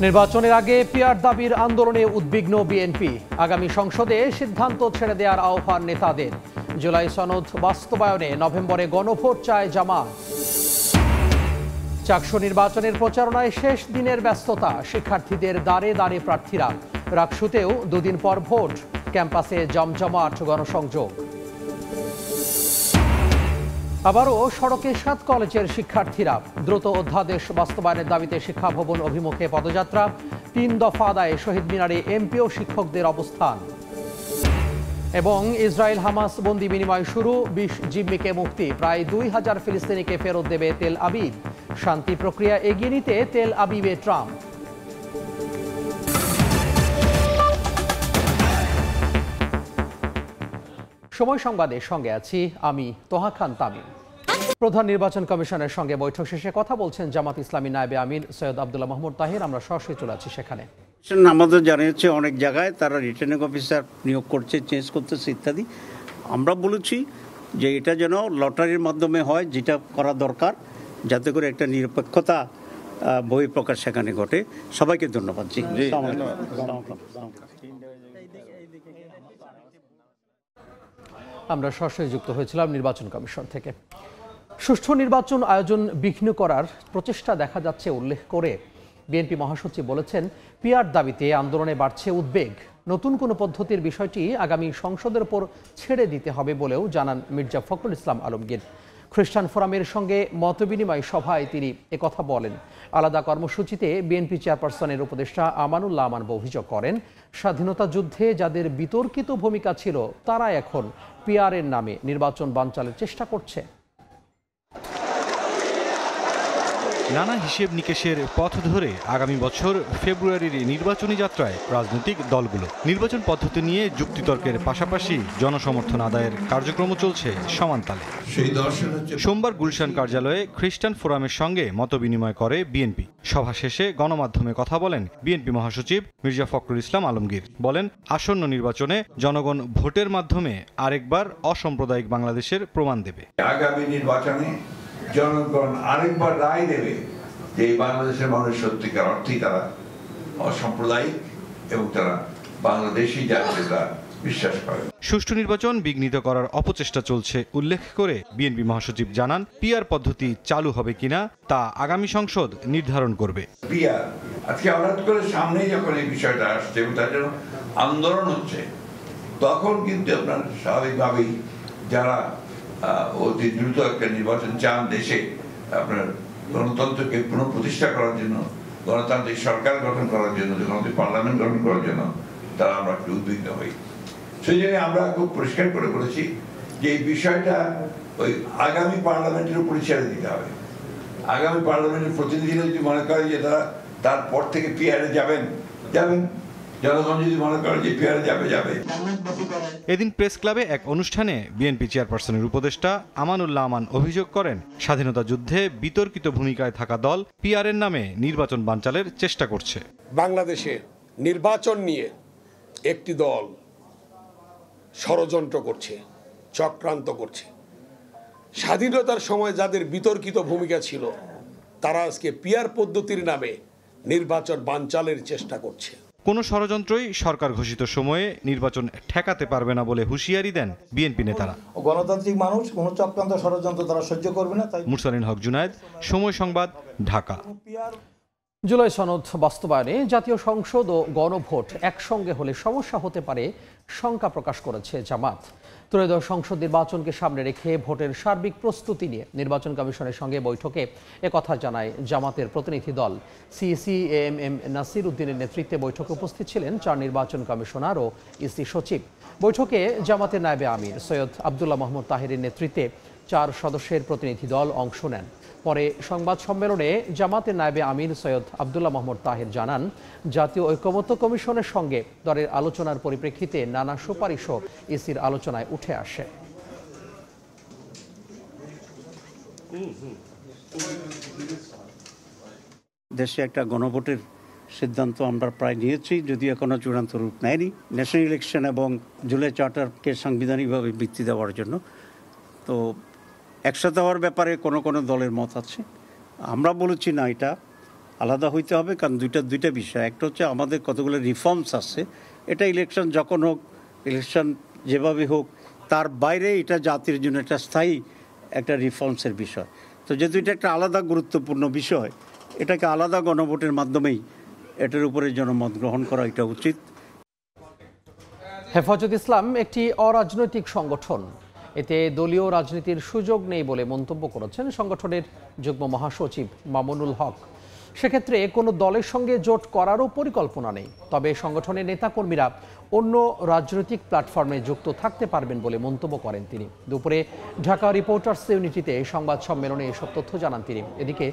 নির্বাচনের আগে পিআর দাবির আন্দোলনে উদ্বিগ্ন বিএনপি। আগামী সংসদে সিদ্ধান্ত ছেড়ে দেওয়ার আহ্বান নেতাদের। জুলাই সনদ বাস্তবায়নে নভেম্বরে গণভোট চায় জামাত। চাকসু নির্বাচনের প্রচারণায় শেষ দিনের ব্যস্ততা। শিক্ষার্থীদের দাঁড়ে দাঁড়ে প্রার্থীরা। রাকসুতেও দুদিন পর ভোট। ক্যাম্পাসে জমজমাট গণসংযোগ। আবারও সড়কে 7 কলেজের শিক্ষার্থীরা। দ্রুত অধ্যাদেশ বাস্তবায়নের দাবিতে শিক্ষা ভবন অভিমুখে পদযাত্রা। 3 দফা আদায়ে শহীদ মিনারে এমপি ও শিক্ষকদের অবস্থান। এবং ইসরায়েল হামাস বন্দি বিনিময় শুরু। 20 জিম্মিকে মুক্তি। প্রায় 2000 ফিলিস্তিনিকে ফেরত দেবে তেল আবিব। শান্তি প্রক্রিয়া এগিয়ে নিতে তেল আবিবে ট্রাম্প। সময় সংবাদের সঙ্গে আছি আমি তোহা খান তামিম। প্রধান নির্বাচন কমিশনের সঙ্গে বৈঠক শেষে কথা বলছেন জামাত ইসলামী নায়েবে আমির সৈয়দ আব্দুল্লাহ মাহমুদ তাহির। আমরা সরাসরি চলে আছি সেখানে। আমাদের জানিয়েছে অনেক জায়গায় তারা রিটার্নিং অফিসার নিয়োগ করছে, চেঞ্জ করতেছে ইত্যাদি। আমরা বলেছি যে এটা যেন লটারির মাধ্যমে হয়, যেটা করা দরকার, যাতে করে একটা নিরপেক্ষতা বহিঃপ্রকাশ সেখানে ঘটে। সবাইকে ধন্যবাদ। জি, আমরা সরাসরি যুক্ত হয়েছিলাম নির্বাচন কমিশন থেকে। সুষ্ঠু নির্বাচন আয়োজন বিঘ্ন করার প্রচেষ্টা দেখা যাচ্ছে উল্লেখ করে বিএনপি মহাসচিব বলেছেন, পিআর দাবিতে আন্দোলনে বাড়ছে উদ্বেগ। নতুন কোনো পদ্ধতির বিষয়টি আগামী সংসদের উপর ছেড়ে দিতে হবে বলেও জানান মির্জা ফখরুল ইসলাম আলমগীর। খ্রিস্টান ফোরামের সঙ্গে মতবিনিময় সভায় তিনি একথা বলেন। আলাদা কর্মসূচিতে বিএনপি চেয়ারপারসনের উপদেষ্টা আমানুল্লাহ আমান অভিযোগ করেন, স্বাধীনতা যুদ্ধে যাদের বিতর্কিত ভূমিকা ছিল তারা এখন পিআরের নামে নির্বাচন বানচালের চেষ্টা করছে। নানা হিসেব নিকেশের পথ ধরে আগামী বছর ফেব্রুয়ারির নির্বাচনী যাত্রায় রাজনৈতিক দলগুলো নির্বাচন পদ্ধতি নিয়ে যুক্তিতর্কের পাশাপাশি জনসমর্থন আদায়ের কার্যক্রম চলছে সমানতালে। সোমবার গুলশান কার্যালয়ে খ্রিস্টান ফোরামের সঙ্গে মতবিনিময় করে বিএনপি। সভা শেষে গণমাধ্যমে কথা বলেন বিএনপি মহাসচিব মির্জা ফখরুল ইসলাম আলমগীর। বলেন, আসন্ন নির্বাচনে জনগণ ভোটের মাধ্যমে আরেকবার অসাম্প্রদায়িক বাংলাদেশের প্রমাণ দেবে। আগামী নির্বাচনে জনগণ আরেকবার রায় দেবে যে এই বাংলাদেশের মানুষ সত্যিকার অর্থেই তারা অসাম্প্রদায়িক এবং তারা বাংলাদেশি জাতীয়তা বিশ্বাস করে। সুষ্ঠু নির্বাচন বিঘ্নিত করার অপচেষ্টা চলছে উল্লেখ করে বিএনপি মহাসচিব জানান, পিআর পদ্ধতি চালু হবে কিনা তা আগামী সংসদ নির্ধারণ করবে। পিআর আজকে হঠাৎ করে সামনে যখন এই বিষয়টা আসছে এবং তার জন্য আন্দোলন হচ্ছে, তখন কিন্তু আপনার স্বাভাবিকভাবেই যারা অতি দ্রুত একটা নির্বাচন চান দেশে, আপনার গণতন্ত্রকে পুনঃপ্রতিষ্ঠা করার জন্য, গণতান্ত্রিক সরকার গঠন করার জন্য, গণতান্ত্রিক পার্লামেন্ট গঠন করার জন্য তারা আমরা একটু উদ্বিগ্ন হই। সেই জন্য আমরা খুব পরিষ্কার করে বলেছি যে এই বিষয়টা ওই আগামী পার্লামেন্টের উপরে ছেড়ে দিতে হবে। আগামী পার্লামেন্টের প্রতিনিধিরা যদি মনে করে যে তারা তারপর থেকে পিআরে যাবেন, জনগণ যদি মনে করে যে পিআরে যাবে। এদিন প্রেস ক্লাবে এক অনুষ্ঠানে বিএনপি চেয়ারপারসনের উপদেষ্টা আমানুল্লাহ আমান অভিযোগ করেন, স্বাধীনতা যুদ্ধে বিতর্কিত ভূমিকায় থাকা দল পিআরের নামে নির্বাচন বানচালের চেষ্টা করছে। বাংলাদেশে নির্বাচন নিয়ে একটি দল ষড়যন্ত্র করছে, চক্রান্ত করছে। স্বাধীনতার সময় যাদের বিতর্কিত ভূমিকা ছিল তারা আজকে পিআর পদ্ধতির নামে নির্বাচন বানচালের চেষ্টা করছে। কোনো ষড়যন্ত্রই সরকার ঘোষিত সময়ে নির্বাচন ঠেকাতে পারবে না বলে হুঁশিয়ারি দেন বিএনপি নেতারা। গণতান্ত্রিক মানুষ কোনো চক্রান্ত ষড়যন্ত্র তারা সহ্য করবে না। মুরসালিন হক জুনায়েদ, সময় সংবাদ, ঢাকা। জুলাই সনদ বাস্তবায়নে জাতীয় সংসদ ও গণভোট একসঙ্গে হলে সমস্যা হতে পারে শঙ্কা প্রকাশ করেছে জামাত। ত্রয়োদশ সংসদ নির্বাচনকে সামনে রেখে ভোটের সার্বিক প্রস্তুতি নিয়ে নির্বাচন কমিশনের সঙ্গে বৈঠকে একথা জানায় জামাতের প্রতিনিধি দল। সিইসি এএমএম নাসির উদ্দিনের নেতৃত্বে বৈঠকে উপস্থিত ছিলেন 4 নির্বাচন কমিশনার ও ইসি সচিব। বৈঠকে জামাতের নায়েবে আমির সৈয়দ আব্দুল্লাহ মাহমুদ তাহিরের নেতৃত্বে 4 সদস্যের প্রতিনিধি দল অংশ নেন। পরে সংবাদ সম্মেলনে জামাতের নায়েবে আমির সৈয়দ আব্দুল্লাহ মাহমুদ তাহির জানান, জাতীয় ঐকমত্য কমিশনের সঙ্গে দলের আলোচনার পরিপ্রেক্ষিতে নানা সুপারিশও ইসির আলোচনায় উঠে আসে। দেশে একটা গণভোটের সিদ্ধান্ত আমরা প্রায় নিয়েছি, যদিও এখনো চূড়ান্ত রূপ নেয়নি। ন্যাশনাল ইলেকশন এবং জুলাই চার্টারকে সাংবিধানিকভাবে ভিত্তি দেওয়ার জন্য তো একসাথে হওয়ার ব্যাপারে কোনো দলের মত আছে। আমরা বলেছি না, এটা আলাদা হইতে হবে, কারণ দুইটা বিষয়। একটা হচ্ছে আমাদের কতগুলো রিফর্মস আছে, এটা ইলেকশন যখন হোক, ইলেকশন যেভাবে হোক, তার বাইরে এটা জাতির জন্য একটা স্থায়ী একটা রিফর্মসের বিষয়। তো যেহেতু এটা একটা আলাদা গুরুত্বপূর্ণ বিষয়, এটাকে আলাদা গণভোটের মাধ্যমেই এটার উপরে জনমত গ্রহণ করা এটা উচিত। হেফাজত ইসলাম একটি অরাজনৈতিক সংগঠন, এতে দলীয় রাজনীতির সুযোগ নেই বলে মন্তব্য করেছেন সংগঠনের যুগ্ম মহাসচিব মামুনুল হক। সেক্ষেত্রে কোনো দলের সঙ্গে জোট করারও পরিকল্পনা নেই, তবে সংগঠনের নেতাকর্মীরা অন্য রাজনৈতিক প্ল্যাটফর্মে যুক্ত থাকতে পারবেন বলে মন্তব্য করেন তিনি। দুপুরে ঢাকা রিপোর্টার্স ইউনিটিতে সংবাদ সম্মেলনে এসব তথ্য জানান তিনি। এদিকে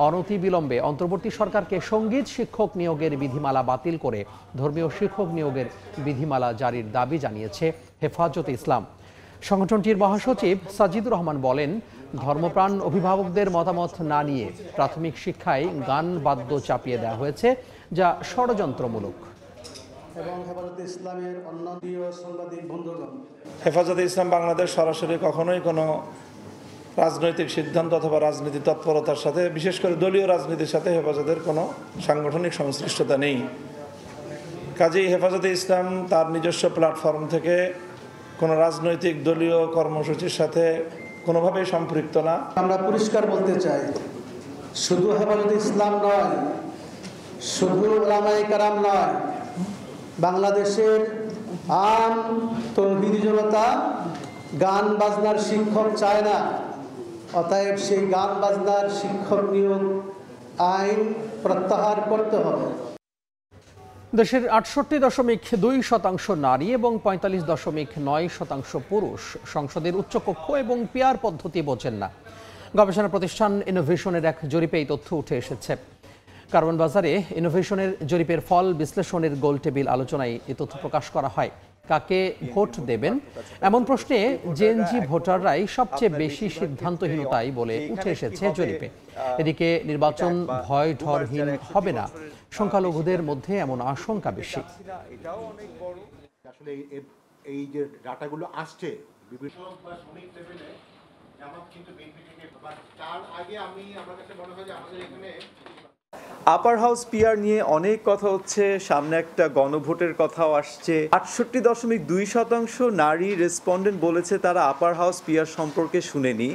অনতিবিলম্বে অন্তর্বর্তী সরকারকে সঙ্গীত শিক্ষক নিয়োগের বিধিমালা বাতিল করে ধর্মীয় শিক্ষক নিয়োগের বিধিমালা জারির দাবি জানিয়েছে হেফাজত ইসলাম। সংগঠনটির মহাসচিব সাজিদুর রহমান বলেন, ধর্মপ্রাণ অভিভাবকদের মতামত না নিয়ে প্রাথমিক শিক্ষায় গান বাদ্য চাপিয়ে দেওয়া হয়েছে, যা ষড়যন্ত্রমূলক। এবং হেফাজতে ইসলামের অন্যান্য সাংবাদিক বন্ধুগণ, হেফাজতে ইসলাম বাংলাদেশ সরাসরি কখনোই কোনো রাজনৈতিক সিদ্ধান্ত অথবা রাজনীতি তৎপরতার সাথে, বিশেষ করে দলীয় রাজনীতির সাথে হেফাজতের কোনো সাংগঠনিক সংশ্লিষ্টতা নেই। কাজেই হেফাজতে ইসলাম তার নিজস্ব প্ল্যাটফর্ম থেকে কোনো রাজনৈতিক দলীয় কর্মসূচির সাথে কোনোভাবেই সম্পৃক্ত না। আমরা পরিষ্কার বলতে চাই, শুধু হেফাজতে ইসলাম নয়, শুধু উলামায়ে কেরাম নয়, বাংলাদেশের আম তৌহিদি জনতা গান বাজনার শিক্ষক চায় না। অতএব সেই গান বাজনার শিক্ষক নিয়োগ আইন প্রত্যাহার করতে হবে। দেশের ৬৮.২% নারী এবং ৪৫.৯% পুরুষ সংসদের উচ্চকক্ষ এবং পিয়ার পদ্ধতি বোঝেন না। গবেষণা প্রতিষ্ঠান ইনোভেশনের এক জরিপে এই তথ্য উঠে এসেছে। কার্বন বাজারে ইনোভেশনের জরিপের ফল বিশ্লেষণের গোল টেবিল আলোচনায় এই তথ্য প্রকাশ করা হয়। কাকে ভোট দেবেন এমন প্রশ্নে জেনজি ভোটাররাই সবচেয়ে বেশি সিদ্ধান্তহীনতাই বলে উঠে এসেছে জরিপে। এদিকে নির্বাচন ভয় ঢরহীন হবে না, সংখ্যালঘুদের মধ্যে এমন আশঙ্কা বেশি। আসলে এই যে ডাটাগুলো আসছে আপার হাউস পিআর নিয়ে অনেক কথা হচ্ছে, সামনে একটা গণভোটের কথাও আসছে। ৬৮.২% নারী রেসপন্ডেন্ট বলেছে তারা আপার হাউস পিআর সম্পর্কে শুনেনি।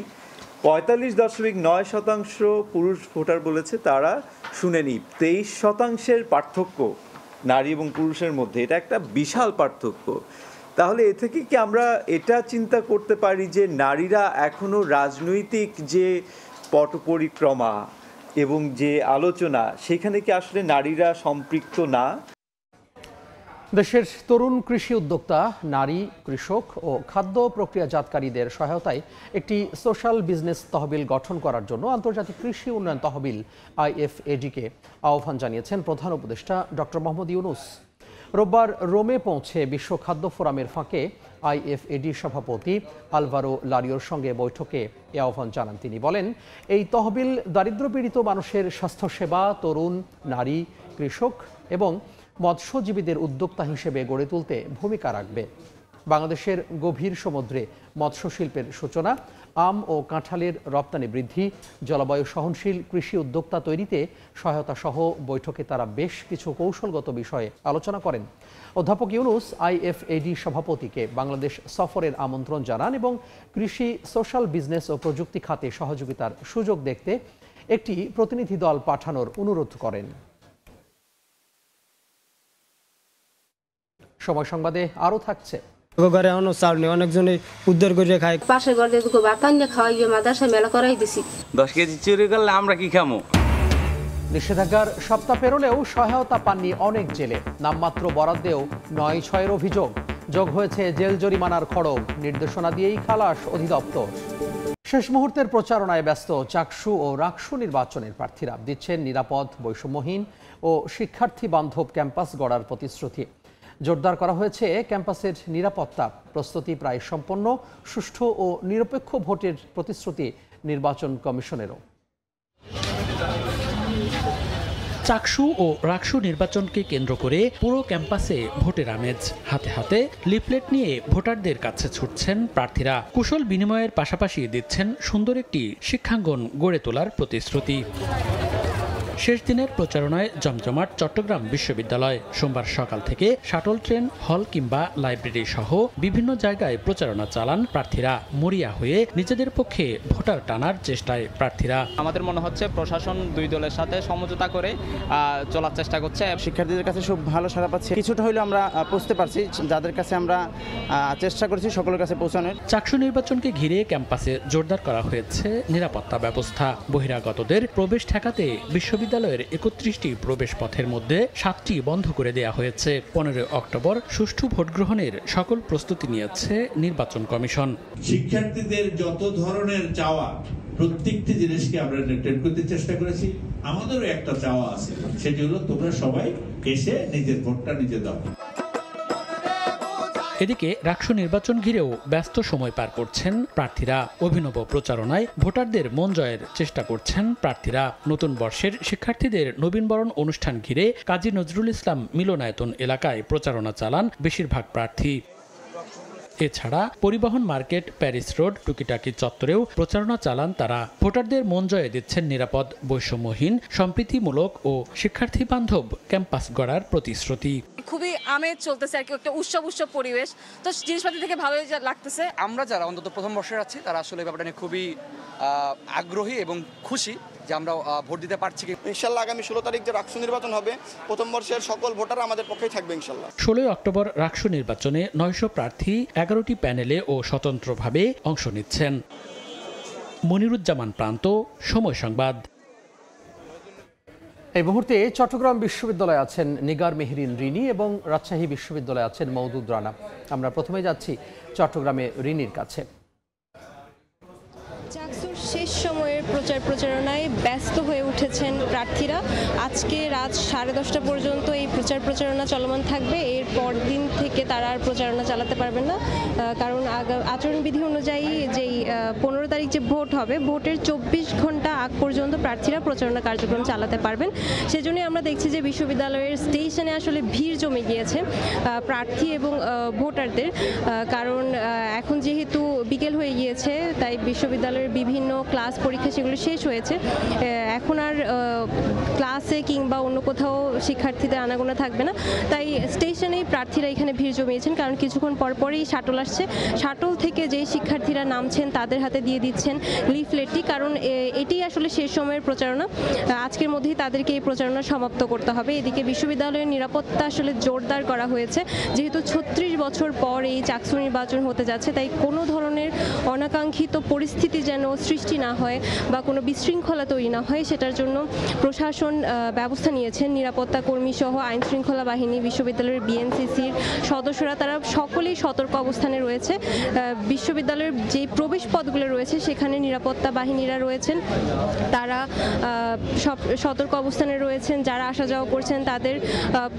৪৫.৯% পুরুষ ভোটার বলেছে তারা শুনেনি। ২৩% পার্থক্য নারী এবং পুরুষের মধ্যে, এটা একটা বিশাল পার্থক্য। তাহলে এ থেকে কি আমরা এটা চিন্তা করতে পারি যে নারীরা এখনো রাজনৈতিক যে পট পরিক্রমা এবং যে আলোচনা, সেখানে কি আসলে নারীরা সম্পৃক্ত না? দেশের তরুণ কৃষি উদ্যোক্তা, নারী কৃষক ও খাদ্য প্রক্রিয়াজাতকারীদের সহায়তায় একটি সোশ্যাল বিজনেস তহবিল গঠন করার জন্য আন্তর্জাতিক কৃষি উন্নয়ন তহবিল IFAD-কে আহ্বান জানিয়েছেন প্রধান উপদেষ্টা ডক্টর মোহাম্মদ ইউনূস। রোববার রোমে পৌঁছে বিশ্ব খাদ্য ফোরামের ফাঁকে IFAD সভাপতি আলভারো লারিওর সঙ্গে বৈঠকে এ আহ্বান জানান তিনি। বলেন, এই তহবিল দারিদ্র্যপীড়িত মানুষের স্বাস্থ্যসেবা, তরুণ, নারী, কৃষক এবং মৎস্যজীবীদের উদ্যোক্তা হিসেবে গড়ে তুলতে ভূমিকা রাখবে। বাংলাদেশের গভীর সমুদ্রে মৎস্য শিল্পের সূচনা, আম ও কাঁঠালের রপ্তানি বৃদ্ধি, জলবায়ু সহনশীল কৃষি উদ্যোক্তা তৈরিতে সহায়তা সহ বৈঠকে তারা বেশ কিছু কৌশলগত বিষয়ে আলোচনা করেন। অধ্যাপক ইউনূস IFAD সভাপতিকে বাংলাদেশ সফরের আমন্ত্রণ জানান এবং কৃষি, সোশ্যাল বিজনেস ও প্রযুক্তি খাতে সহযোগিতার সুযোগ দেখতে একটি প্রতিনিধি দল পাঠানোর অনুরোধ করেন। সময় সংবাদে আরও থাকছে। ঘরে এখনো চাল নেই, অনেকজনে উদ্ধার করে খায়। পাশে ঘরে ভাত আনিয়ে খাওয়াই, মাদ্রাসায় মেলা করাই দিছি। 10 কেজি চুরি করলে আমরা কি খামো? নিষেধাজ্ঞার সপ্তাহ পেরোলেও সহায়তা পাননি অনেক জেলে। নামমাত্র বরাদ্দেও ৯/৬-এর অভিযোগ। যোগ হয়েছে জেল জরিমানার খড়গ। নির্দেশনা দিয়েই খালাস অধিদপ্তর। শেষ মুহূর্তের প্রচারণায় ব্যস্ত চাকসু ও রাকসু নির্বাচনের প্রার্থীরা দিচ্ছেন নিরাপদ, বৈষম্যহীন ও শিক্ষার্থী বান্ধব ক্যাম্পাস গড়ার প্রতিশ্রুতি। জোরদার করা হয়েছে ক্যাম্পাসের নিরাপত্তা। প্রস্তুতি প্রায় সম্পন্ন। সুষ্ঠু ও নিরপেক্ষ ভোটের প্রতিশ্রুতি নির্বাচন কমিশনেরও। চাকসু ও রাকসু নির্বাচনকে কেন্দ্র করে পুরো ক্যাম্পাসে ভোটের আমেজ। হাতে হাতে লিফলেট নিয়ে ভোটারদের কাছে ছুটছেন প্রার্থীরা। কুশল বিনিময়ের পাশাপাশি দিচ্ছেন সুন্দর একটি শিক্ষাঙ্গন গড়ে তোলার প্রতিশ্রুতি। শেষ দিনের প্রচারণায় জমজমাট চট্টগ্রাম বিশ্ববিদ্যালয়। সোমবার সকাল থেকে শাটল ট্রেন, হল কিংবা লাইব্রেরি সহ বিভিন্ন জায়গায় প্রচারণা চালান প্রার্থীরা। মরিয়া হয়ে নিজেদের পক্ষে ভোটার টানার চেষ্টায় প্রার্থীরা। আমাদের মনে হচ্ছে প্রশাসন দুই দলের সাথে সমঝোতা করে চলার চেষ্টা করছে। শিক্ষার্থীদের কাছে খুব ভালো সাড়া পাচ্ছি। কিছুটা হইলেও আমরা বুঝতে পারছি, যাদের কাছে আমরা চেষ্টা করেছি সকলের কাছে পৌঁছানোর। চাকসু নির্বাচনকে ঘিরে ক্যাম্পাসে জোরদার করা হয়েছে নিরাপত্তা ব্যবস্থা। বহিরাগতদের প্রবেশ ঠেকাতে বিশ্ববিদ্যালয়ের 31টি প্রবেশ পথের মধ্যে 7টি বন্ধ করে দেওয়া হয়েছে। 15 অক্টোবর সুষ্ঠু ভোট গ্রহণের সকল প্রস্তুতি নিয়েছে নির্বাচন কমিশন। শিক্ষার্থীদের যত ধরনের চাওয়া, প্রত্যেকটি জিনিসকে আমরা মেনটেন করতে চেষ্টা করেছি। আমাদেরও একটা চাওয়া আছে, সেটি হলো তোমরা সবাই এসে নিজের ভোটটা নিজে দাও। এদিকে রাকসু নির্বাচন ঘিরেও ব্যস্ত সময় পার করছেন প্রার্থীরা। অভিনব প্রচারণায় ভোটারদের মন জয়ের চেষ্টা করছেন প্রার্থীরা। নতুন বর্ষের শিক্ষার্থীদের নবীনবরণ অনুষ্ঠান ঘিরে কাজী নজরুল ইসলাম মিলনায়তন এলাকায় প্রচারণা চালান বেশিরভাগ প্রার্থী। এছাড়া পরিবহন মার্কেট, প্যারিস রোড, টুকিটাকি চত্বরেও প্রচারণা চালান তারা। ভোটারদের মন জয়ে দিচ্ছেন নিরাপদ, বৈষম্যহীন, সম্প্রীতিমূলক ও শিক্ষার্থী বান্ধব ক্যাম্পাস গড়ার প্রতিশ্রুতি। খুবই আমেজ চলতেছে আর কি, একটা উৎসব পরিবেশ। তো জিনিসপাতি থেকে ভালোই লাগতেছে। আমরা যারা অন্তত প্রথম বর্ষের আছি তারা আসলে ব্যাপারটা নিয়ে খুবই আগ্রহী এবং খুশি যে আমরা ভোট দিতে পারছি। ইনশাল্লাহ আগামী 16 তারিখ যে রাকসু নির্বাচন হবে, প্রথম বর্ষের সকল ভোটার আমাদের পক্ষেই থাকবে ইনশাল্লাহ। 16 অক্টোবর রাকসু নির্বাচনে 900 প্রার্থী 11টি প্যানেলে ও স্বতন্ত্রভাবে অংশ নিচ্ছেন। মনিরুজ্জামান প্রান্ত, সময় সংবাদ। এই মুহূর্তে চট্টগ্রাম বিশ্ববিদ্যালয়ে আছেন নিগার মেহরিন রিনি এবং রাজশাহী বিশ্ববিদ্যালয়ে আছেন মওদুদ রানা। আমরা প্রথমে যাচ্ছি চট্টগ্রামে রিনির কাছে। চাকসুর শেষ সময়ের প্রচারণায় ব্যস্ত হয়ে উঠেছেন প্রার্থীরা। আজকে রাত 10:30 পর্যন্ত এই প্রচারণা চলমান থাকবে। এর পর দিন থেকে তারা আর প্রচারণা চালাতে পারবেন না, কারণ আচরণবিধি অনুযায়ী যেই 15 তারিখ যে ভোট হবে, ভোটের 24 ঘন্টা আগ পর্যন্ত প্রার্থীরা প্রচারণা কার্যক্রম চালাতে পারবেন। সেজন্যই আমরা দেখছি যে বিশ্ববিদ্যালয়ের স্টেশনে আসলে ভিড় জমে গিয়েছে প্রার্থী এবং ভোটারদের, কারণ এখন যেহেতু বিকেল হয়ে গিয়েছে, তাই বিশ্ববিদ্যালয়ের বিভিন্ন ক্লাস পরীক্ষা সেগুলো শেষ হয়েছে। এখন আর ক্লাসে কিংবা অন্য কোথাও শিক্ষার্থীদের আনাগোনা থাকবে না, তাই স্টেশনেই প্রার্থীরা এখানে ভিড় জমিয়েছেন। কারণ কিছুক্ষণ পরপরই শাটল আসছে, শাটল থেকে যেই শিক্ষার্থীরা নামছেন তাদের হাতে দিয়ে দিচ্ছেন লিফলেটটি, কারণ এটি আসলে শেষ সময়ের প্রচারণা। আজকের মধ্যেই তাদেরকে এই প্রচারণা সমাপ্ত করতে হবে। এদিকে বিশ্ববিদ্যালয়ের নিরাপত্তা আসলে জোরদার করা হয়েছে, যেহেতু 36 বছর পর এই চাকসু নির্বাচন হতে যাচ্ছে, তাই কোনো ধরনের অনাকাঙ্ক্ষিত পরিস্থিতি যেন সৃষ্টি না হয় বা কোনো বিশৃঙ্খলা তৈরি না হয়, সেটার জন্য প্রশাসন ব্যবস্থা নিয়েছেন। নিরাপত্তা কর্মী সহ আইন শৃঙ্খলা বাহিনী, বিশ্ববিদ্যালয়ের বিএনসিসির সদস্যরা তারা সকলেই সতর্ক অবস্থানে রয়েছে। বিশ্ববিদ্যালয়ের যে প্রবেশ পথগুলো রয়েছে সেখানে নিরাপত্তা বাহিনীরা রয়েছেন, তারা সব সতর্ক অবস্থানে রয়েছেন। যারা আসা যাওয়া করছেন তাদের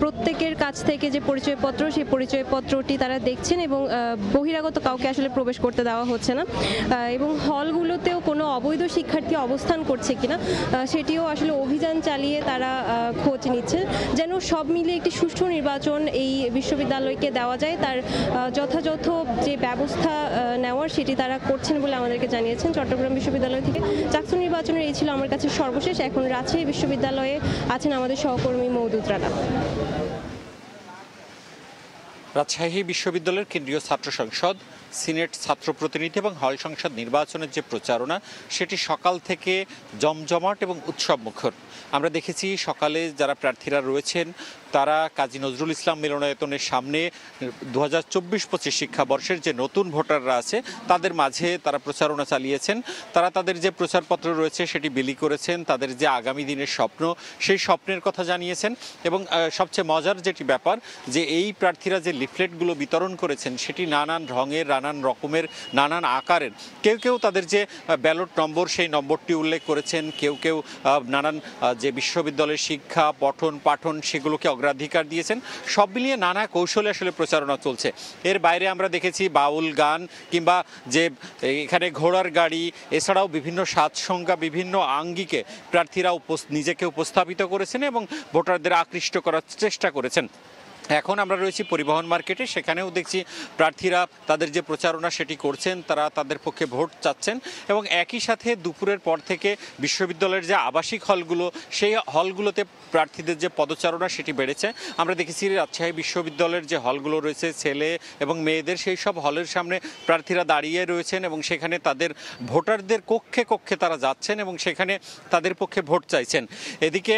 প্রত্যেকের কাছ থেকে যে পরিচয়পত্র, সেই পরিচয়পত্রটি তারা দেখছেন এবং বহিরাগত কাউকে আসলে প্রবেশ করতে দেওয়া হচ্ছে না। এবং হলগুলোতেও কোনো অবৈধ শিক্ষার্থী অবস্থান করছে কিনা সেটিও আসলে অভিযান চালিয়ে তারা খোঁজ নিচ্ছে, যেন সব মিলিয়ে একটি সুষ্ঠু নির্বাচন এই বিশ্ববিদ্যালয়কে দেওয়া যায়। তার যথাযথ যে ব্যবস্থা নেওয়ার সেটি তারা করছেন বলে আমাদেরকে জানিয়েছেন চট্টগ্রাম বিশ্ববিদ্যালয় থেকে। চাকসু নির্বাচনের এই ছিল আমার কাছে সর্বশেষ। এখন রাজশাহী বিশ্ববিদ্যালয়ে আছেন আমাদের সহকর্মী মওদুদ রানা। রাজশাহী বিশ্ববিদ্যালয়ের কেন্দ্রীয় ছাত্র সংসদ, সিনেট ছাত্র প্রতিনিধি এবং হল সংসদ নির্বাচনের যে প্রচারণা, সেটি সকাল থেকে জমজমাট এবং উৎসব মুখর। আমরা দেখেছি সকালে যারা প্রার্থীরা রয়েছেন তারা কাজী নজরুল ইসলাম মিলনায়তনের সামনে 2024-25 শিক্ষাবর্ষের যে নতুন ভোটাররা আছে তাদের মাঝে তারা প্রচারণা চালিয়েছেন। তারা তাদের যে প্রচারপত্র রয়েছে সেটি বিলি করেছেন, তাদের যে আগামী দিনের স্বপ্ন সেই স্বপ্নের কথা জানিয়েছেন। এবং সবচেয়ে মজার যেটি ব্যাপার, যে এই প্রার্থীরা যে লিফলেটগুলো বিতরণ করেছেন সেটি নানান রঙের, নানান রকমের, নানান আকারের। কেউ কেউ তাদের যে ব্যালট নম্বর সেই নম্বরটি উল্লেখ করেছেন, কেউ কেউ নানান যে বিশ্ববিদ্যালয়ের শিক্ষা, পঠন পাঠন সেগুলোকে অগ্রাধিকার দিয়েছেন। সব মিলিয়ে নানা কৌশলে আসলে প্রচারণা চলছে। এর বাইরে আমরা দেখেছি বাউল গান কিংবা যে এখানে ঘোড়ার গাড়ি, এছাড়াও বিভিন্ন সাজসংজ্ঞা, বিভিন্ন আঙ্গিকে প্রার্থীরা নিজেকে উপস্থাপিত করেছেন এবং ভোটারদের আকৃষ্ট করার চেষ্টা করেছেন। এখন আমরা রয়েছি পরিবহন মার্কেটে, সেখানেও দেখছি প্রার্থীরা তাদের যে প্রচারণা সেটি করছেন, তারা তাদের পক্ষে ভোট চাচ্ছেন এবং একই সাথে দুপুরের পর থেকে বিশ্ববিদ্যালয়ের যে আবাসিক হলগুলো সেই হলগুলোতে প্রার্থীদের যে পদচারণা সেটি বেড়েছে। আমরা দেখেছি রাজশাহী বিশ্ববিদ্যালয়ের যে হলগুলো রয়েছে ছেলে এবং মেয়েদের, সেই সব হলের সামনে প্রার্থীরা দাঁড়িয়ে রয়েছেন এবং সেখানে তাদের ভোটারদের কক্ষে কক্ষে তারা যাচ্ছেন এবং সেখানে তাদের পক্ষে ভোট চাইছেন। এদিকে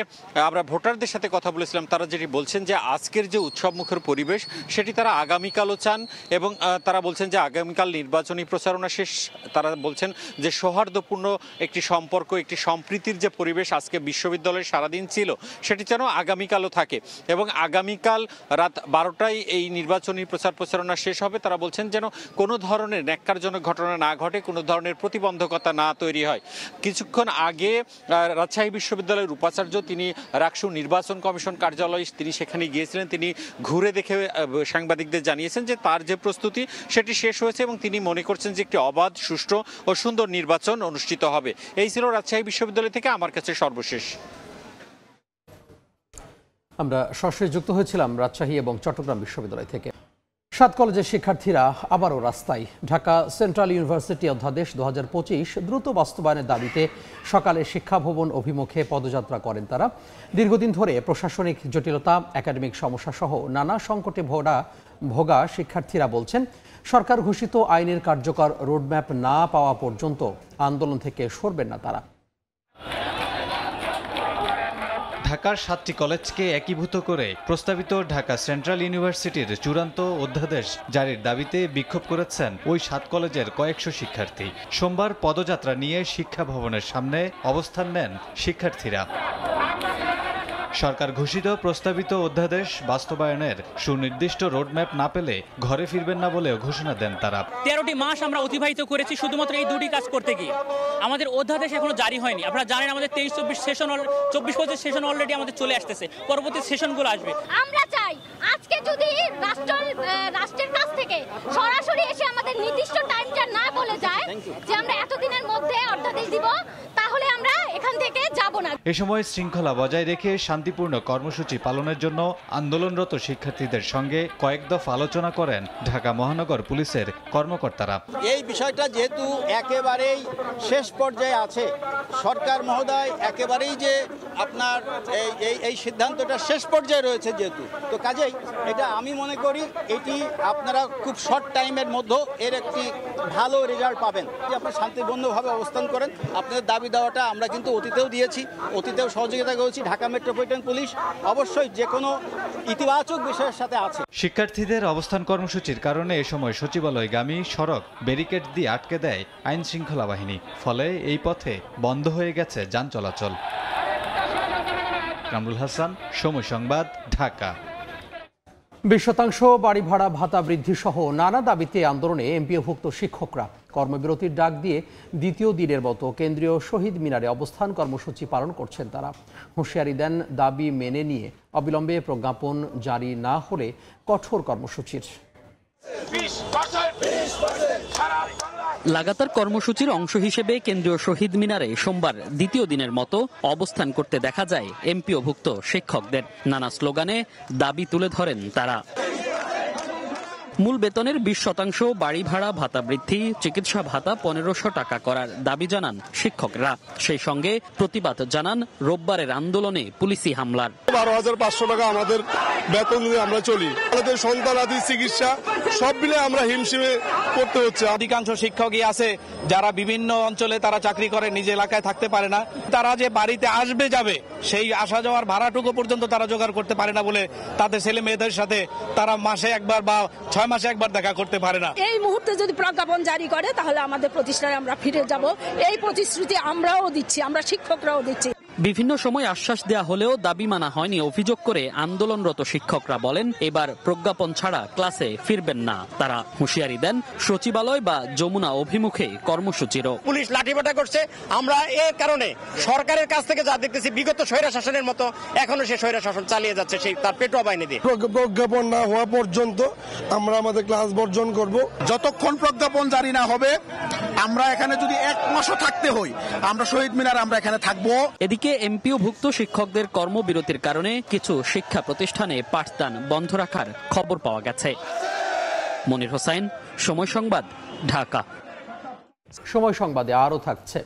আমরা ভোটারদের সাথে কথা বলেছিলাম, তারা যেটি বলছেন যে আজকের যে উৎসবমুখর পরিবেশ সেটি তারা আগামীকালও চান এবং তারা বলছেন যে আগামীকাল নির্বাচনী প্রচারণা শেষ, তারা বলছেন যে সৌহার্দ্যপূর্ণ একটি সম্পর্ক, একটি সম্প্রীতির যে পরিবেশ আজকে বিশ্ববিদ্যালয়ে সারাদিন ছিল সেটি যেন আগামীকালও থাকে এবং আগামীকাল রাত 12টায় এই নির্বাচনী প্রচারণা শেষ হবে। তারা বলছেন যেন কোনো ধরনের ন্যাক্কারজনক ঘটনা না ঘটে, কোনো ধরনের প্রতিবন্ধকতা না তৈরি হয়। কিছুক্ষণ আগে রাজশাহী বিশ্ববিদ্যালয়ের উপাচার্য তিনি রাকসু নির্বাচন কমিশন কার্যালয় তিনি সেখানে গিয়েছিলেন, তিনি ঘুরে দেখে সাংবাদিকদের জানিয়েছেন যে তার যে প্রস্তুতি সেটি শেষ হয়েছে এবং তিনি মনে করছেন যে একটি অবাধ, সুষ্ঠু ও সুন্দর নির্বাচন অনুষ্ঠিত হবে। এই ছিল রাজশাহী বিশ্ববিদ্যালয় থেকে আমার কাছে সর্বশেষ। আমরা সরাসরি যুক্ত হয়েছিলাম রাজশাহী এবং চট্টগ্রাম বিশ্ববিদ্যালয় থেকে। 7 কলেজের শিক্ষার্থীরা আবারও রাস্তায়। ঢাকা সেন্ট্রাল ইউনিভার্সিটি অধ্যাদেশ 2025 দ্রুত বাস্তবায়নের দাবিতে সকালে শিক্ষা ভবন অভিমুখে পদযাত্রা করেন তারা। দীর্ঘদিন ধরে প্রশাসনিক জটিলতা, একাডেমিক সমস্যা সহ নানা সংকটে ভোগা শিক্ষার্থীরা বলছেন সরকার ঘোষিত আইনের কার্যকর রোডম্যাপ না পাওয়া পর্যন্ত আন্দোলন থেকে সরবেন না তারা। ঢাকার 7টি কলেজকে একীভূত করে প্রস্তাবিত ঢাকা সেন্ট্রাল ইউনিভার্সিটির চূড়ান্ত অধ্যাদেশ জারির দাবিতে বিক্ষোভ করেছেন ওই 7 কলেজের কয়েকশো শিক্ষার্থী। সোমবার পদযাত্রা নিয়ে শিক্ষা ভবনের সামনে অবস্থান নেন শিক্ষার্থীরা। সরকার ঘোষিত প্রস্তাবিত অধ্যাদেশ বাস্তবায়নের সুনির্দিষ্ট রোডম্যাপ না পেলে ঘরে ফিরবেন না বলেও ঘোষণা দেন তারা। 13টি মাস আমরা অতিবাহিত করেছি শুধুমাত্র এই দুটি কাজ করতে গিয়ে। আমাদের অধ্যাদেশ এখনো জারি হয়নি। আপনারা জানেন আমাদের 23-24 সেশন 24-25 সেশন অলরেডি আমাদের চলে আসতেছে, পরবর্তী সেশনগুলো আসবে। আমরা চাই আজকে যদি রাষ্ট্রের কাছ থেকে সরাসরি এসে আমাদের নির্দিষ্ট টাইমটা না বলে যায় যে আমরা এতদিনের মধ্যে অধ্যাদেশ দিব, তাহলে আমরা এখান থেকে যাব না। এ সময় শৃঙ্খলা বজায় রেখে শান্তিপূর্ণ কর্মসূচি পালনের জন্য আন্দোলনরত শিক্ষার্থীদের সঙ্গে কয়েক দফা আলোচনা করেন ঢাকা মহানগর পুলিশের কর্মকর্তারা। এই বিষয়টা যেহেতু একেবারেই শেষ পর্যায়ে আছে, সরকার মহোদয় একেবারেই যে আপনার এই সিদ্ধান্তটা শেষ পর্যায়ে রয়েছে যেহেতু, তো কাজেই এটা আমি মনে করি এটি আপনারা খুব শর্ট টাইমের মধ্যে এর একটি ভালো রেজাল্ট পাবেন। আপনারা শান্তিপূর্ণভাবে অবস্থান করেন। আপনাদের দাবি দেওয়াটা আমরা কিন্তু অতীতেও দিয়েছি, অতীতেও সহযোগিতা করেছি। ঢাকা মেট্রোপলিটন পুলিশ অবশ্যই যে কোনো ইতিবাচক বিষয়ের সাথে আছে। শিক্ষার্থীদের অবস্থান কর্মসূচির কারণে এ সময় সচিবালয়গামী সড়ক ব্যারিকেড দিয়ে আটকে দেয় আইন শৃঙ্খলা বাহিনী। ফলে এই পথে বন্ধ হয়ে গেছে যান চলাচল। কামরুল হাসান, সময় সংবাদ, ঢাকা। 20% বাড়ি ভাড়া ভাতা বৃদ্ধি সহ নানা দাবিতে আন্দোলনে এমপিওভুক্ত শিক্ষকরা কর্মবিরতির ডাক দিয়ে দ্বিতীয় দিনের মতো কেন্দ্রীয় শহীদ মিনারে অবস্থান কর্মসূচি পালন করছেন তারা। হুঁশিয়ারি দেন দাবি মেনে নিয়ে অবিলম্বে প্রজ্ঞাপন জারি না হলে কঠোর কর্মসূচির। লাগাতার কর্মসূচির অংশ হিসেবে কেন্দ্রীয় শহীদ মিনারে সোমবার দ্বিতীয় দিনের মতো অবস্থান করতে দেখা যায় এমপিওভুক্ত শিক্ষকদের। নানা স্লোগানে দাবি তুলে ধরেন তারা। মূল বেতনের 20% বাড়ি ভাড়া ভাতা বৃদ্ধি, চিকিৎসা ভাতা 1500 টাকা করার দাবি জানান শিক্ষকরা। সেই সঙ্গে প্রতিবাদ জানান রোববারের আন্দোলনে পুলিশি হামলার। 12,500 টাকা আমাদের বেতন নিয়ে আমরা চলি। আমাদের সন্তানাদি চিকিৎসা সব মিলে আমরা হিমশিমে করতে হচ্ছে। অধিকাংশ শিক্ষকই আছে যারা বিভিন্ন অঞ্চলে তারা চাকরি করে, নিজ এলাকায় থাকতে পারে না। তারা যে বাড়িতে আসবে যাবে সেই আসা যাওয়ার ভাড়াটুকু পর্যন্ত তারা জোগাড় করতে পারে না বলে তাদের ছেলে মেয়েদের সাথে তারা মাসে একবার বা 6 মাসে একবার দেখা করতে পারে না। এই মুহূর্তে যদি প্রজ্ঞাপন জারি করে তাহলে আমাদের প্রতিষ্ঠানে আমরা ফিরে যাব, এই প্রতিশ্রুতি আমরাও দিচ্ছি, আমরা শিক্ষকরাও দিচ্ছি। বিভিন্ন সময় আশ্বাস দেয়া হলেও দাবি মানা হয়নি অভিযোগ করে আন্দোলনরত শিক্ষকরা বলেন এবার প্রজ্ঞাপন ছাড়া ক্লাসে ফিরবেন না তারা। হুঁশিয়ারি দেন সচিবালয় বা যমুনা অভিমুখে কর্মসূচিরও। পুলিশ লাঠিপেটা করছে, আমরা এর কারণে সরকারের কাছ থেকে যা দেখতেছি বিগত স্বৈরা শাসনের মতো এখনো সে স্বৈরা শাসন চালিয়ে যাচ্ছে সেই তার পেটোয়া বাহিনী দিয়ে। প্রজ্ঞাপন না হওয়া পর্যন্ত আমরা আমাদের ক্লাস বর্জন করব। যতক্ষণ প্রজ্ঞাপন জারি না হবে আমরা এখানে যদি 1 মাসও থাকতে হই আমরা শহীদ মিনার আমরা এখানে থাকবো। এদিকে অন্যদিকে এমপিওভুক্ত শিক্ষকদের কর্মবিরতির কারণে কিছু শিক্ষা প্রতিষ্ঠানে পাঠদান বন্ধ রাখার খবর পাওয়া গেছে। মনির হোসেন, সময় সংবাদ, ঢাকা। সময় সংবাদে আরও থাকছে,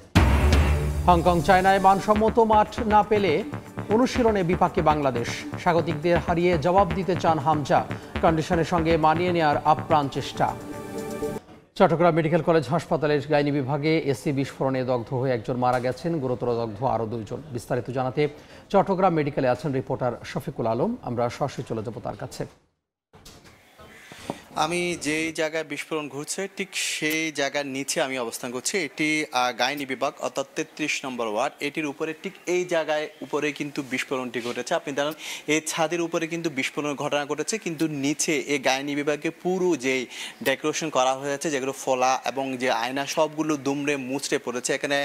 হংকং চায়নায় মানসম্মত মাঠ না পেলে অনুশীলনে বিপাকে বাংলাদেশ। স্বাগতিকদের হারিয়ে জবাব দিতে চান হামজা, কন্ডিশনের সঙ্গে মানিয়ে নেওয়ার আপ্রাণ চেষ্টা। চট্টগ্রাম মেডিকেল কলেজ হাসপাতালের গাইনি বিভাগে এসি বিস্ফোরণে দগ্ধ হয়ে একজন মারা গেছেন, গুরুতর দগ্ধ আরও 2 জন। বিস্তারিত জানাতে চট্টগ্রাম মেডিকেলে আছেন রিপোর্টার শফিকুল আলম। আমরা সরাসরি চলে যাব তার কাছে। আমি যেই জায়গায় বিস্ফোরণ ঘটছে ঠিক সেই জায়গার নিচে আমি অবস্থান করছি। এটি গাইনি বিভাগ অর্থাৎ 33 নম্বর ওয়ার্ড। এটির উপরে ঠিক এই জায়গায় উপরে কিন্তু বিস্ফোরণটি ঘটেছে। আপনি জানেন এই ছাদের উপরে কিন্তু বিস্ফোরণের ঘটনা ঘটেছে, কিন্তু নিচে এই গাইনি বিভাগে পুরো যেই ডেকোরেশন করা হয়েছে, যেগুলো ফলা এবং যে আয়না সবগুলো দুমড়ে মুচড়ে পড়েছে। এখানে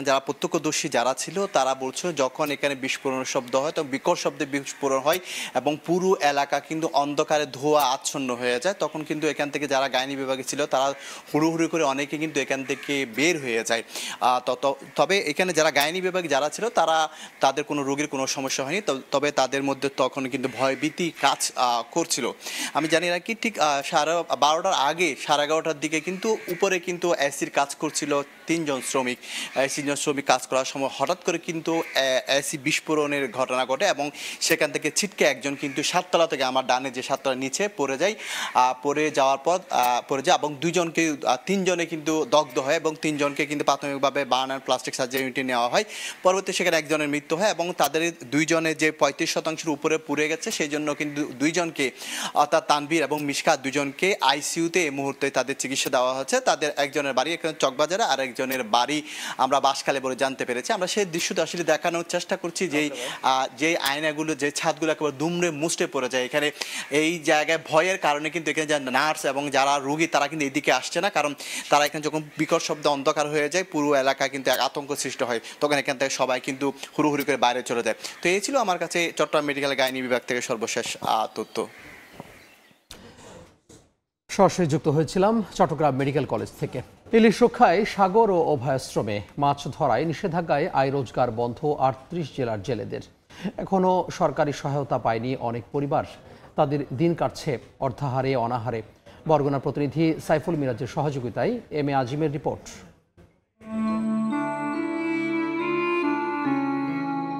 যারা প্রত্যক্ষদর্শী যারা ছিল তারা বলছে যখন এখানে বিস্ফোরণের শব্দ হয় তখন বিকট শব্দে বিস্ফোরণ হয় এবং পুরো এলাকা কিন্তু অন্ধকারে ধোঁয়া আচ্ছন্ন হয়ে যায়। তখন কিন্তু এখান থেকে যারা গাইনি বিভাগে ছিল তারা হুড়োহুড়ি করে অনেকে কিন্তু এখান থেকে বের হয়ে যায়। তবে এখানে যারা গাইনি বিভাগে যারা ছিল তাদের কোনো রোগীর কোনো সমস্যা হয়নি, তবে তাদের মধ্যে তখন কিন্তু ভয়ভীতি কাজ করছিল। আমি জানি না কি ঠিক 12:30 আগে 11:30 দিকে কিন্তু উপরে কিন্তু এসির কাজ করছিল 3 জন শ্রমিক। 3 জন শ্রমিক কাজ করার সময় হঠাৎ করে কিন্তু এসি বিস্ফোরণের ঘটনা ঘটে এবং সেখান থেকে ছিটকে একজন কিন্তু 7 তলা থেকে আমার ডানে যে 7 তলার নিচে পড়ে যায়। পড়ে যাওয়ার পর এবং 3 জনে কিন্তু দগ্ধ হয় এবং 3 জনকে কিন্তু প্রাথমিকভাবে বার্ন অ্যান্ড প্লাস্টিক সার্জারি ইউনিটে নেওয়া হয়। পরবর্তী সেখানে একজনের মৃত্যু হয় এবং তাদের 2 জনের যে 35% উপরে পুড়ে গেছে সেই জন্য কিন্তু 2 জনকে অর্থাৎ তানভীর এবং মিশকা 2 জনকে আইসিইউতে এই মুহূর্তে তাদের চিকিৎসা দেওয়া হচ্ছে। তাদের একজনের বাড়ি এখানে চকবাজারে আর একজনের বাড়ি আমরা বাঁশখালী বলে জানতে পেরেছি। আমরা সেই দৃশ্যটা আসলে দেখানোর চেষ্টা করছি যে আয়নাগুলো যে ছাদগুলো একেবারে দুমড়ে মুচড়ে পড়ে যায়। এখানে এই জায়গায় ভয়ের কারণে কিন্তু এখানে যারা নার্স এবং যারা রোগী তারা কিন্তু এদিকে আসছে না, কারণ তারা এখানে যখন বিকট শব্দ অন্ধকার হয়ে যায় পুরো এলাকায় কিন্তু এক আতঙ্ক সৃষ্টি হয়, তখন এখান থেকে সবাই কিন্তু হুড়োহুড়ি করে বাইরে চলে যায়। তো এই ছিল আমার কাছে চট্টগ্রাম মেডিকেল গাইনি বিভাগ থেকে সর্বশেষ তথ্য। সরাসরি যুক্ত হয়েছিলাম চট্টগ্রাম মেডিকেল কলেজ থেকে। ইলিশ রক্ষায় সাগর ও অভয়াশ্রমে মাছ ধরায় নিষেধাজ্ঞায় আয় রোজগার বন্ধ 38 জেলার জেলেদের। এখনও সরকারি সহায়তা পায়নি অনেক পরিবার, তাদের দিন কাটছে অর্ধাহারে অনাহারে। বরগুনার প্রতিনিধি সাইফুল মিরাজের সহযোগিতায় এম এ আজিমের রিপোর্ট।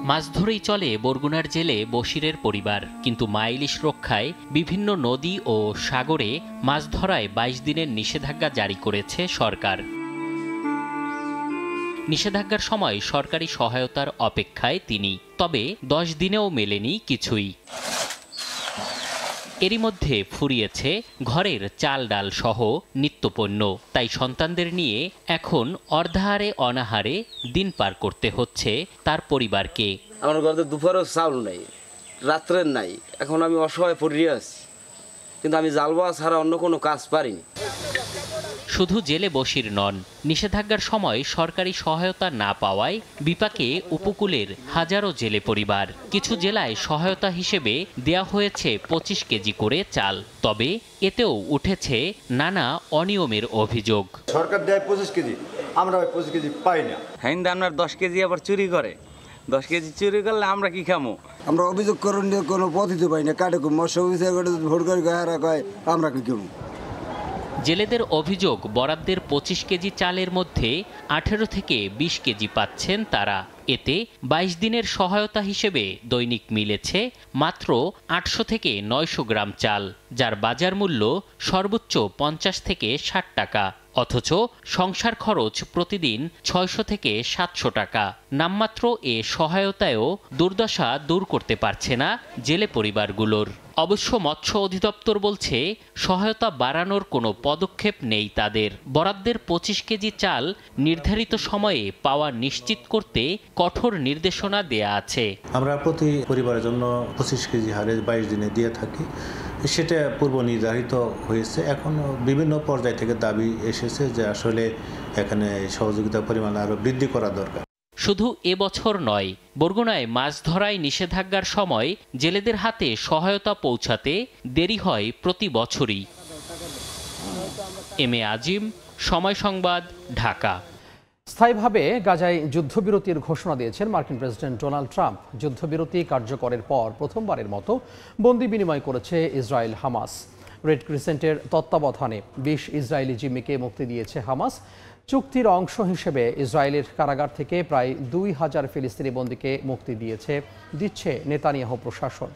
মাছ ধরেই চলে বরগুনার জেলে বশিরের পরিবার, কিন্তু মা ইলিশ রক্ষায় বিভিন্ন নদী ও সাগরে মাছ ধরায় 22 দিনের নিষেধাজ্ঞা জারি করেছে সরকার। নিষেধাজ্ঞার সময় সরকারি সহায়তার অপেক্ষায় তিনি, তবে 10 দিনেও মেলেনি কিছুই। এরই মধ্যে ফুরিয়েছে ঘরের চাল ডাল সহ নিত্যপণ্য, তাই সন্তানদের নিয়ে এখন অর্ধাহারে অনাহারে দিন পার করতে হচ্ছে তার পরিবারকে। আমার ঘরে দুপুরেও চাউল নাই, রাত্রের নাই, এখন আমি অসহায় পড়ে আছি, কিন্তু আমি জালবা ছাড়া অন্য কোনো কাজ পারিনি। শুধু জেলে বশির নন, নিষেধাজ্ঞার সময় সরকারি সহায়তা না পাওয়ায় বিপাকে উপকূলের হাজারো জেলে পরিবার। কিছু জেলায় সহায়তা হিসেবে দেয়া হয়েছে 25 কেজি করে চাল, তবে এতেও উঠেছে নানা অনিয়মের অভিযোগ। সরকার দেয় 25 কেজি, আমরা 25 কেজি পাই না। হ্যাঁ, আপনার 10 কেজি আবার চুরি করে, 10 কেজি চুরি করলে আমরা কি খামো? আমরা অভিযোগ করুন কোনো পথই তো পাই না, কাটে মৎস্য ভোট করে কয় আমরা কি খাবো। জেলেদের অভিযোগ বরাদ্দের 25 কেজি চালের মধ্যে 18 থেকে 20 কেজি পাচ্ছেন তারা। এতে 22 দিনের সহায়তা হিসেবে দৈনিক মিলেছে মাত্র 800 থেকে 900 গ্রাম চাল, যার বাজার মূল্য সর্বোচ্চ 50 থেকে 60 টাকা। অথচ সংসার খরচ প্রতিদিন 600 থেকে 700 টাকা। নামমাত্র এ সহায়তায়ও দুর্দশা দূর করতে পারছে না জেলে পরিবারগুলোর। অবশ্য মৎস্য অধিদপ্তর বলছে সহায়তা বাড়ানোর কোনো পদক্ষেপ নেই তাদের। বরাদ্দের 25 কেজি চাল নির্ধারিত সময়ে পাওয়া নিশ্চিত করতে কঠোর নির্দেশনা দেয়া আছে। আমরা প্রতি পরিবারের জন্য 25 কেজি হারে 22 দিনে দিয়ে থাকি, সেটা পূর্ব নির্ধারিত হয়েছে। এখন বিভিন্ন পর্যায় থেকে দাবি এসেছে যে আসলে এখানে সহযোগিতার পরিমাণ আরও বৃদ্ধি করা দরকার। শুধু এবছর নয়, বরগুনায় মাছ ধরায় নিষেধাজ্ঞার সময় জেলেদের হাতে সহায়তা পৌঁছাতে দেরি হয় প্রতি বছরই। এম এ আজিম, সময় সংবাদ, ঢাকা। স্থায়ীভাবে গাজায় যুদ্ধবিরতির ঘোষণা দিয়েছেন মার্কিন প্রেসিডেন্ট ডোনাল্ড ট্রাম্প। যুদ্ধবিরতি কার্যকরের পর প্রথমবারের মতো বন্দি বিনিময় করেছে ইসরায়েল হামাস। রেড ক্রিসেন্টের তত্ত্বাবধানে ২০ ইসরায়েলি জিম্মিকে মুক্তি দিয়েছে হামাস। চুক্তির অংশ হিসেবে ইসরায়েলের কারাগার থেকে প্রায় ২,০০০ ফিলিস্তিনি বন্দীকে মুক্তি দিচ্ছে নেতানিয়াহু প্রশাসন।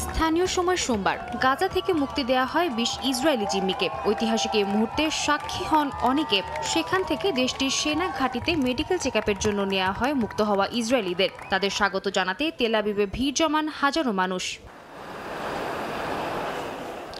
স্থানীয় সময় সোমবার গাজা থেকে মুক্তি দেওয়া হয় ২০ ইসরায়েলি জিম্মিকে। ঐতিহাসিক এই মুহূর্তে সাক্ষী হন অনেকে। সেখান থেকে দেশটির সেনা ঘাঁটিতে মেডিকেল চেকআপের জন্য নেওয়া হয় মুক্ত হওয়া ইসরায়েলিদের। তাদের স্বাগত জানাতে তেল আবিবে ভিড় জমান হাজারো মানুষ।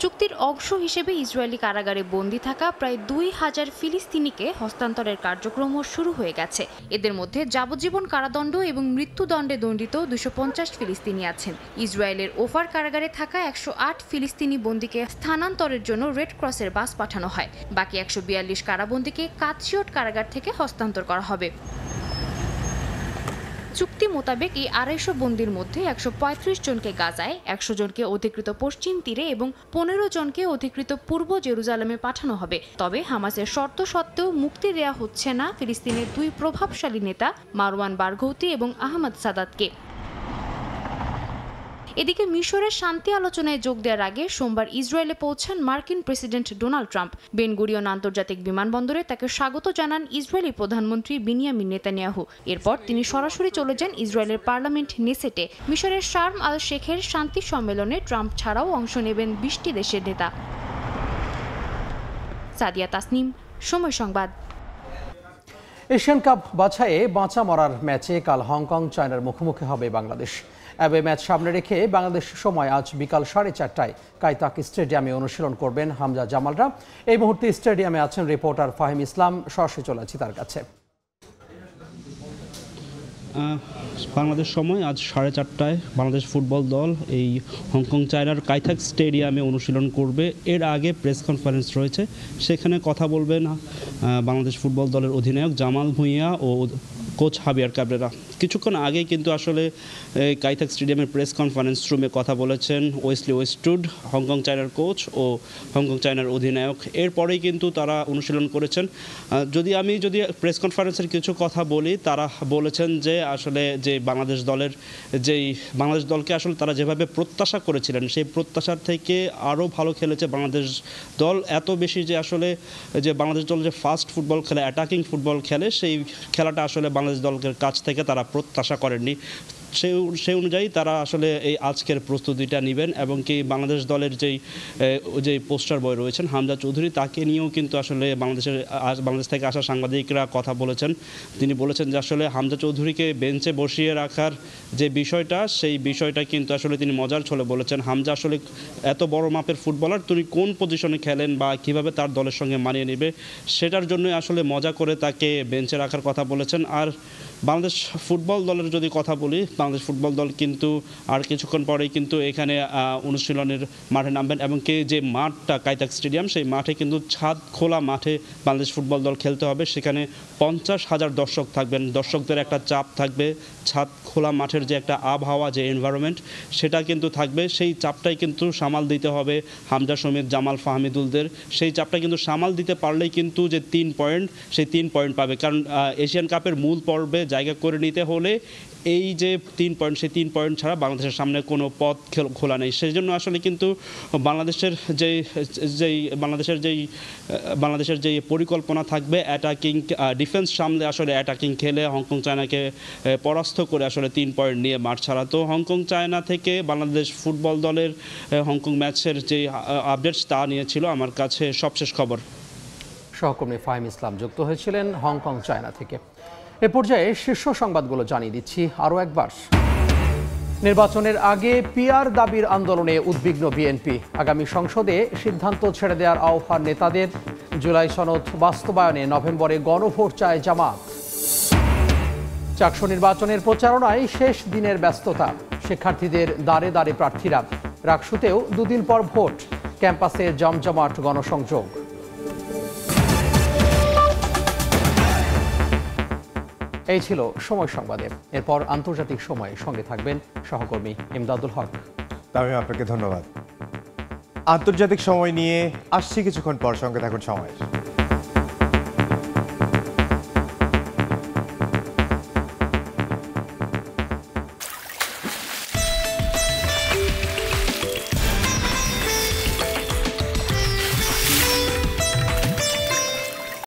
চুক্তির অংশ হিসেবে ইসরায়েলি কারাগারে বন্দী থাকা প্রায় ২,০০০ ফিলিস্তিনিকে হস্তান্তরের কার্যক্রমও শুরু হয়ে গেছে। এদের মধ্যে যাবজ্জীবন কারাদণ্ড এবং মৃত্যুদণ্ডে দণ্ডিত ২৫০ ফিলিস্তিনি আছেন। ইসরায়েলের ওফার কারাগারে থাকা ১০৮ ফিলিস্তিনি বন্দীকে স্থানান্তরের জন্য রেড ক্রসের বাস পাঠানো হয়। বাকি ১৪২ কারাবন্দীকে কাতশিয়ট কারাগার থেকে হস্তান্তর করা হবে। চুক্তি মোতাবেক এই ২৫০ বন্দীর মধ্যে ১৩৫ জনকে গাজায়, ১০০ জনকে অধিকৃত পশ্চিম তীরে এবং ১৫ জনকে অধিকৃত পূর্ব জেরুজালেমে পাঠানো হবে। তবে হামাসের শর্ত সত্ত্বেও মুক্তি দেয়া হচ্ছে না ফিলিস্তিনের দুই প্রভাবশালী নেতা মারওয়ান বারঘৌতি এবং আহমদ সাদাতকে। এদিকে মিশরের শান্তি আলোচনায় যোগ দেওয়ার আগে সোমবার ইসরায়েলে পৌঁছান মার্কিন president Donald Trump. Ben Gurion আন্তর্জাতিক বিমানবন্দরে তাকে স্বাগত জানান ইসরায়েলি প্রধানমন্ত্রী বিনিয়ামিন নেতানিয়াহু। এরপর তিনি সরাসরি চলে যান ইসরায়েলের পার্লামেন্ট নেসেটে। মিশরের শার্ম আল শেখের শান্তি সম্মেলনে ট্রাম্প ছাড়াও অংশ নেবেন ২০টি দেশের নেতা। সাদিয়া তাসনিম, সময় সংবাদ। এশিয়ান কাপ বাছাইয়ে বাঁচা মরার ম্যাচে কাল হংকং চায়নার মুখোমুখি হবে বাংলাদেশ। অ্যাওয়ে ম্যাচ সামনে রেখে বাংলাদেশ সময় আজ বিকাল 4:30টায় কাইতাক স্টেডিয়ামে অনুশীলন করবেন হামজা জামালরা। এই মুহূর্তে স্টেডিয়ামে আছেন রিপোর্টার ফাহিম ইসলাম। সরাসরি চলে যাচ্ছি তার কাছে। বাংলাদেশ সময় আজ 4:30টায় বাংলাদেশ ফুটবল দল এই হংকং চায়নার কাইতাক স্টেডিয়ামে অনুশীলন করবে। এর আগে প্রেস কনফারেন্স রয়েছে, সেখানে কথা বলবেন বাংলাদেশ ফুটবল দলের অধিনায়ক জামাল ভুঁইয়া ও কোচ হাবিয়ার কাবরেরা। কিছুক্ষণ আগে কিন্তু আসলে কাইতাক স্টেডিয়ামের প্রেস কনফারেন্স রুমে কথা বলেছেন ওয়েসলি ওয়েস্টউড, হংকং চায়নার কোচ ও হংকং চায়নার অধিনায়ক। এরপরেই কিন্তু তারা অনুশীলন করেছেন। যদি প্রেস কনফারেন্সের কিছু কথা বলি, তারা বলেছেন যে আসলে যে বাংলাদেশ দলকে আসলে তারা যেভাবে প্রত্যাশা করেছিলেন সেই প্রত্যাশার থেকে আরও ভালো খেলেছে বাংলাদেশ দল। এত বেশি যে আসলে যে বাংলাদেশ দল যে ফাস্ট ফুটবল খেলে, অ্যাটাকিং ফুটবল খেলে, সেই খেলাটা আসলে বাংলাদেশ দলের কাছ থেকে তারা প্রত্যাশা করেননি। সেই অনুযায়ী তারা আসলে এই আজকের প্রস্তুতিটা নেবেন এবং কি বাংলাদেশ দলের যেই পোস্টার বয় রয়েছেন হামজা চৌধুরী, তাকে নিয়েও কিন্তু আসলে বাংলাদেশ থেকে আসা সাংবাদিকরা কথা বলেছেন। তিনি বলেছেন যে আসলে হামজা চৌধুরীকে বেঞ্চে বসিয়ে রাখার যে বিষয়টা, সেই বিষয়টা কিন্তু আসলে তিনি মজার ছলে বলেছেন। হামজা আসলে এত বড় মাপের ফুটবলার, তিনি কোন পজিশনে খেলেন বা কিভাবে তার দলের সঙ্গে মানিয়ে নেবে, সেটার জন্যই আসলে মজা করে তাকে বেঞ্চে রাখার কথা বলেছেন। আর বাংলাদেশ ফুটবল দলের যদি কথা বলি, বাংলাদেশ ফুটবল দল কিন্তু আর কিছুক্ষণ পরেই কিন্তু এখানে অনুশীলনের মাঠে নামবেন এবং যে মাঠটা কাইতাক স্টেডিয়াম, সেই মাঠে কিন্তু ছাদ খোলা মাঠে বাংলাদেশ ফুটবল দল খেলতে হবে। সেখানে 50,000 দর্শক থাকবেন, দর্শকদের একটা চাপ থাকবে। ছাদ খোলা মাঠের যে একটা আবহাওয়া, যে এনভায়রনমেন্ট, সেটা কিন্তু থাকবে। সেই চাপটাই কিন্তু সামাল দিতে হবে হামজা সমিত, জামাল, ফাহমিদুলদের। সেই চাপটা কিন্তু সামাল দিতে পারলেই কিন্তু যে 3 পয়েন্ট, সেই 3 পয়েন্ট পাবে। কারণ এশিয়ান কাপের মূল পর্বে জায়গা করে নিতে হলে এই যে 3 পয়েন্ট, সেই 3 পয়েন্ট ছাড়া বাংলাদেশের সামনে কোনো পথ খোলা নেই। সেই জন্য আসলে কিন্তু বাংলাদেশের যেই পরিকল্পনা থাকবে, অ্যাটাকিং ডিফেন্স সামলে আসলে অ্যাটাকিং খেলে হংকং চায়নাকে পরাস্ত করে আসলে 3 পয়েন্ট নিয়ে মাঠ ছাড়া। তো হংকং চায়না থেকে বাংলাদেশ ফুটবল দলের হংকং ম্যাচের যে আপডেটস, তা নিয়েছিল আমার কাছে সবশেষ খবর। সহকর্মী ফাহিম ইসলাম যুক্ত হয়েছিলেন হংকং চায়না থেকে। এ পর্যায়ে শীর্ষ সংবাদগুলো জানিয়ে দিচ্ছি আরও একবার। নির্বাচনের আগে পিআর দাবির আন্দোলনে উদ্বিগ্ন বিএনপি। আগামী সংসদে সিদ্ধান্ত ছেড়ে দেওয়ার আহ্বান নেতাদের। জুলাই সনদ বাস্তবায়নে নভেম্বরে গণভোট চায় জামাত। চাকসু নির্বাচনের প্রচারণায় শেষ দিনের ব্যস্ততা। শিক্ষার্থীদের দাঁড়ে দাঁড়ে প্রার্থীরা। রাকসুতেও 2 দিন পর ভোট। ক্যাম্পাসে জমজমাট গণসংযোগ। এই ছিল সময় সংবাদে। এরপর আন্তর্জাতিক সময়ে সঙ্গে থাকবেন সহকর্মী ইমদাদুল হক। তামিম, আপনাকে ধন্যবাদ। আন্তর্জাতিক সময় নিয়ে আসছি কিছুক্ষণ পর, সঙ্গে থাকুন সময়।